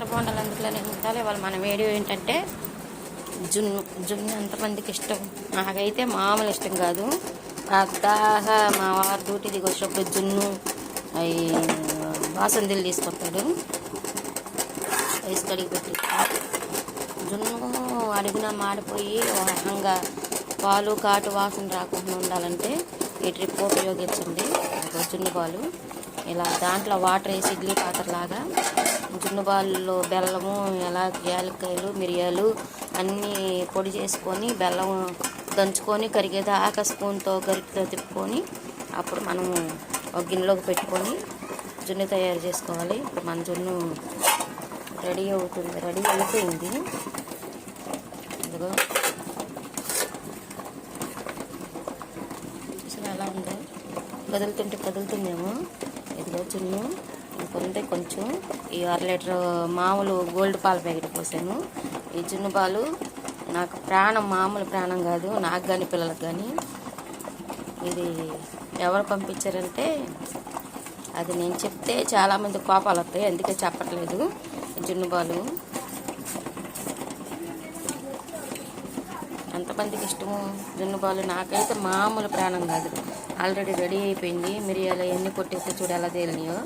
బోండాలు అందులోనే ఉండాలి. వాళ్ళు మన వీడియో ఏంటంటే జున్ను ఎంతమందికి ఇష్టం. నాకైతే మామూలు ఇష్టం కాదు. దాకా మా వారు డ్యూటీ దిగి వచ్చినప్పుడు జున్ను అవి బాసందిలు తీసుకొస్తాడు. రైస్ కడిగి పెట్టి జున్ను అడిగినా మాడిపోయి రకంగా పాలు కాటు వాసన రాకుండా ఉండాలంటే ఈ ట్రిప్ ఉపయోగించండి. జున్ను పాలు ఇలా దాంట్లో వాటర్ వేసి ఇడ్లీ పాత్రలాగా జున్ను పాలలో బెల్లము యాలక్కాయలు మిరియాలు అన్నీ పొడి చేసుకొని బెల్లం దంచుకొని కరిగేదాకా స్పూన్తో గరిటతో తిప్పుకొని అప్పుడు మనం ఒక గిన్నెలోకి పెట్టుకొని జున్ను తయారు చేసుకోవాలి. ఇప్పుడు మన జున్ను రెడీ అయిపోయింది. ఇదిగో చూసిన ఎలా ఉందో కదులుతుందేమో. ఇదిగో జున్ను ఇంకొంటే కొంచెం ఈ 1/2 లీటర్ మామూలు గోల్డ్ పాల ప్యాకెట్ పోసాను. ఈ జున్ను పాలు నాకు ప్రాణం, మామూలు ప్రాణం కాదు నాకు కానీ పిల్లలకు కానీ. ఇది ఎవరు పంపించారంటే అది నేను చెప్తే చాలామంది కోపాలు వస్తాయి, అందుకే చెప్పట్లేదు. జున్ను పాలు ఎంతమందికి ఇష్టము జున్ను పాలు. నాకైతే మామూలు ప్రాణం కాదు. ఆల్రెడీ రెడీ అయిపోయింది. మిరియాలు ఎన్ని కొట్టేస్తే చూడు ఎలా తేలినాయో.